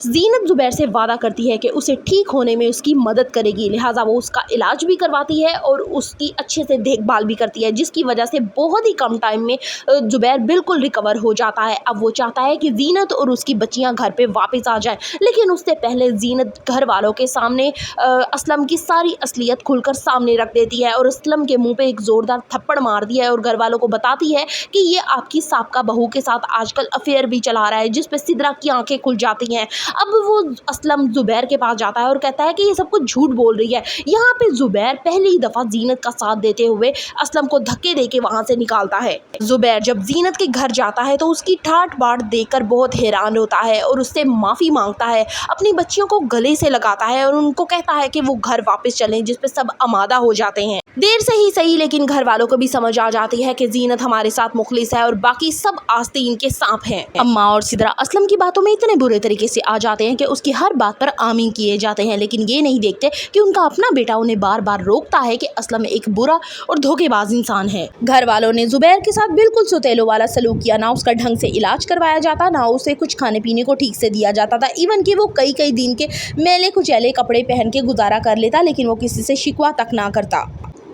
ज़ीनत ज़ुबैर से वादा करती है कि उसे ठीक होने में उसकी मदद करेगी, लिहाजा वो उसका इलाज भी करवाती है और उसकी अच्छे से देखभाल भी करती है, जिसकी वजह से बहुत ही कम टाइम में ज़ुबैर बिल्कुल रिकवर हो जाता है। अब वो चाहता है कि ज़ीनत और उसकी बच्चियां घर पे वापस आ जाएं, लेकिन उससे पहले ज़ीनत घर वालों के सामने असलम की सारी असलियत खुलकर सामने रख देती है और असलम के मुँह पे एक ज़ोरदार थप्पड़ मार दिया है और घर वालों को बताती है कि ये आपकी साबका बहू के साथ आजकल अफेयर भी चला रहा है, जिस पे सिद्रा की आंखें खुल जाती हैं। अब वो असलम ज़ुबैर के पास जाता है और कहता है कि ये सब कुछ झूठ बोल रही है। यहाँ पे ज़ुबैर पहली दफ़ा ज़ीनत का साथ देते हुए असलम को धक्के देके वहाँ से निकालता है। ज़ुबैर जब ज़ीनत के घर जाता है तो उसकी ठाट बाट देखकर बहुत हैरान होता है और उससे माफ़ी मांगता है, अपनी बच्चियों को गले से लगाता है और उनको कहता है कि वो घर वापस चलें, जिस पे सब आमादा हो जाते हैं। देर से ही सही, लेकिन घर वालों को भी समझ आ जाती है कि ज़ीनत हमारे साथ मुखलिस है और बाकी सब आस्तीन के सांप हैं। अम्मा और सिद्रा असलम की बातों में इतने बुरे तरीके से आ जाते हैं कि उसकी हर बात पर आमीन किए जाते हैं, लेकिन ये नहीं देखते कि उनका अपना बेटा उन्हें बार बार रोकता है कि असलम एक बुरा और धोखेबाज इंसान है। घर वालों ने ज़ुबैर के साथ बिल्कुल सोतेलो वाला सलूक किया, ना उसका ढंग से इलाज करवाया जाता, ना उसे कुछ खाने पीने को ठीक से दिया जाता था। इवन कि वो कई कई दिन के मैले कुचैले कपड़े पहन के गुजारा कर लेता, लेकिन वो किसी से शिकवा तक ना करता।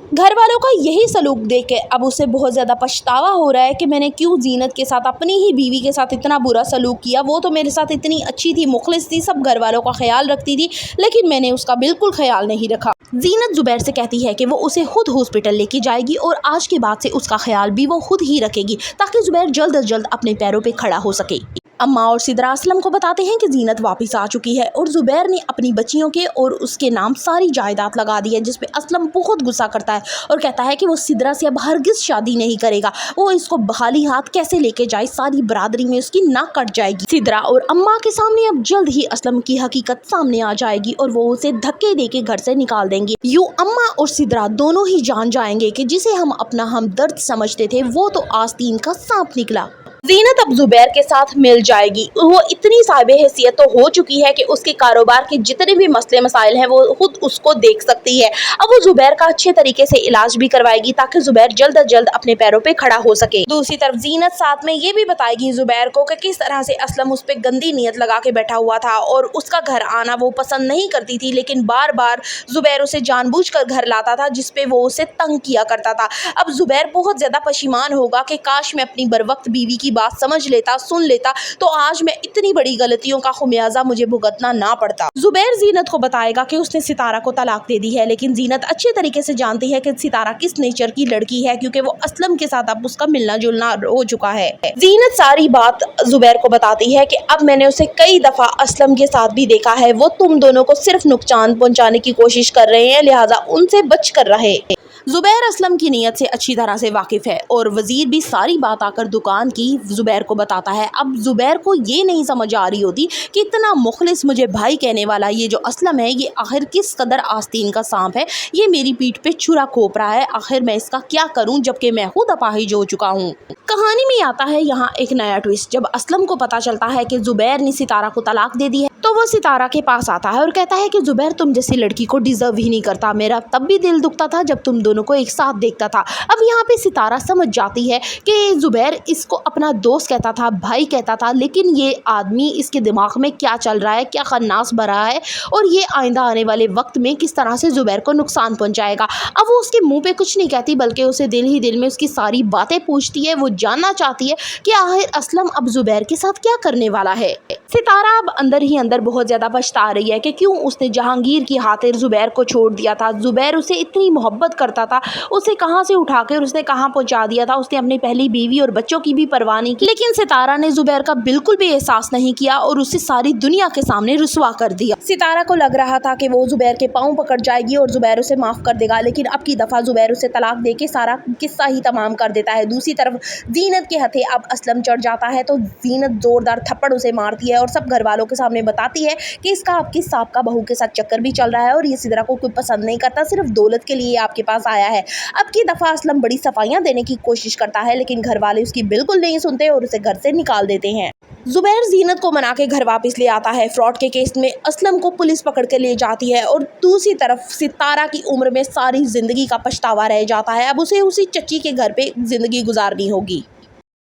घर वालों का यही सलूक देख के अब उसे बहुत ज़्यादा पछतावा हो रहा है कि मैंने क्यों ज़ीनत के साथ, अपनी ही बीवी के साथ इतना बुरा सलूक किया। वो तो मेरे साथ इतनी अच्छी थी, मुखलिस थी, सब घर वालों का ख्याल रखती थी, लेकिन मैंने उसका बिल्कुल ख्याल नहीं रखा। ज़ीनत ज़ुबैर से कहती है कि वो उसे खुद हॉस्पिटल लेके जाएगी और आज के बाद से उसका ख्याल भी वो खुद ही रखेगी, ताकि ज़ुबैर जल्द अज जल्द अपने पैरों पर खड़ा हो सके। अम्मा और सिद्रा असलम को बताते हैं कि ज़ीनत वापस आ चुकी है और ज़ुबैर ने अपनी बच्चियों के और उसके नाम सारी जायदाद लगा दी है, जिस पे असलम बहुत गुस्सा करता है और कहता है कि वो सिद्रा से अब हरगिज़ शादी नहीं करेगा। वो इसको खाली हाथ कैसे लेके जाए, सारी बरादरी में उसकी नाक कट जाएगी। सिद्रा और अम्मा के सामने अब जल्द ही असलम की हकीकत सामने आ जाएगी और वो उसे धक्के देके घर से निकाल देंगे। यूँ अम्मा और सिद्रा दोनों ही जान जाएंगे कि जिसे हम अपना हमदर्द समझते थे वो तो आस्तीन का सांप निकला। ज़ीनत अब ज़ुबैर के साथ मिल जाएगी। वो इतनी साहिब हैसियत तो हो चुकी है कि उसके कारोबार के जितने भी मसले मसाइल हैं वो खुद उसको देख सकती है। अब वो ज़ुबैर का अच्छे तरीके से इलाज भी करवाएगी, ताकि ज़ुबैर जल्द अज जल्द अपने पैरों पे खड़ा हो सके। दूसरी तरफ ज़ीनत साथ में ये भी बताएगी ज़ुबैर को कि किस तरह से असलम उस पर गंदी नीयत लगा के बैठा हुआ था और उसका घर आना वो पसंद नहीं करती थी, लेकिन बार बार ज़ुबैर उसे जानबूझकर घर लाता था, जिसपे वो उसे तंग किया करता था। अब ज़ुबैर बहुत ज़्यादा परेशान होगा कि काश मैं अपनी बरवक्त बीवी की बात समझ लेता, सुन लेता, तो आज मैं इतनी बड़ी गलतियों का खुमियाजा मुझे भुगतना ना पड़ता। ज़ुबैर ज़ीनत को बताएगा कि उसने सितारा को तलाक दे दी है, लेकिन ज़ीनत अच्छे तरीके से जानती है कि सितारा किस नेचर की लड़की है, क्योंकि वो असलम के साथ अब उसका मिलना जुलना हो चुका है। ज़ीनत सारी बात ज़ुबैर को बताती है कि अब मैंने उसे कई दफ़ा असलम के साथ भी देखा है, वो तुम दोनों को सिर्फ नुकसान पहुँचाने की कोशिश कर रहे हैं, लिहाजा उनसे बच कर रहे। ज़ुबैर असलम की नीयत से अच्छी तरह से वाकिफ़ है और वज़ीर भी सारी बात आकर दुकान की ज़ुबैर को बताता है। अब ज़ुबैर को ये नहीं समझ आ रही होती कि इतना मुखलिस मुझे भाई कहने वाला ये जो असलम है, ये आखिर किस कदर आस्तीन का सांप है। ये मेरी पीठ पे छुरा खोप रहा है, आखिर मैं इसका क्या करूं, जबकि मैं खुद अपाहिज हो चुका हूँ। कहानी में आता है यहाँ एक नया ट्विस्ट। जब असलम को पता चलता है कि ज़ुबैर ने सितारा को तलाक दे दी है, तो वो सितारा के पास आता है और कहता है कि ज़ुबैर तुम जैसी लड़की को डिज़र्व ही नहीं करता। मेरा तब भी दिल दुखता था जब तुम दोनों को एक साथ देखता था। अब यहाँ पे सितारा समझ जाती है कि ज़ुबैर इसको अपना दोस्त कहता था, भाई कहता था, लेकिन ये आदमी, इसके दिमाग में क्या चल रहा है, क्या खन्नास भरा है और ये आइंदा आने वाले वक्त में किस तरह से ज़ुबैर को नुकसान पहुँचाएगा। अब वो उसके मुँह पे कुछ नहीं कहती, बल्कि उसे दिल ही दिल में उसकी सारी बातें पूछती है। वो जानना चाहती है कि आखिर असलम अब ज़ुबैर के साथ क्या करने वाला है। सितारा अब अंदर ही अंदर बहुत ज़्यादा पछता रही है कि क्यों उसने जहांगीर की खातिर ज़ुबैर को छोड़ दिया था। ज़ुबैर उसे इतनी मोहब्बत करता था, उसे कहाँ से उठाकर उसने कहाँ पहुँचा दिया था। उसने अपनी पहली बीवी और बच्चों की भी परवाह नहीं की, लेकिन सितारा ने ज़ुबैर का बिल्कुल भी एहसास नहीं किया और उसे सारी दुनिया के सामने रुसवा कर दिया। सितारा को लग रहा था कि वो ज़ुबैर के पाँव पकड़ जाएगी और ज़ुबैर उसे माफ़ कर देगा, लेकिन अब की दफ़ा ज़ुबैर उसे तलाक दे के सारा किस्सा ही तमाम कर देता है। दूसरी तरफ ज़ीनत के हथे अब असलम चढ़ जाता है, तो ज़ीनत ज़ोरदार थप्पड़ उसे मारती है और सब घर वालों के सामने बताती है कि इसका आपकी साबका बहू के साथ चक्कर भी चल रहा है और ये सिद्रा को कोई पसंद नहीं करता, सिर्फ दौलत के लिए आपके पास आया है। अब की दफ़ा असलम बड़ी सफाइयाँ देने की कोशिश करता है, लेकिन घर वाले उसकी बिल्कुल नहीं सुनते और उसे घर से निकाल देते हैं। ज़ुबैर ज़ीनत को मना के घर वापस ले आता है। फ्रॉड के केस में असलम को पुलिस पकड़ के ले जाती है और दूसरी तरफ सितारा की उम्र में सारी ज़िंदगी का पछतावा रह जाता है। अब उसे उसी चच्ची के घर पे ज़िंदगी गुजारनी होगी।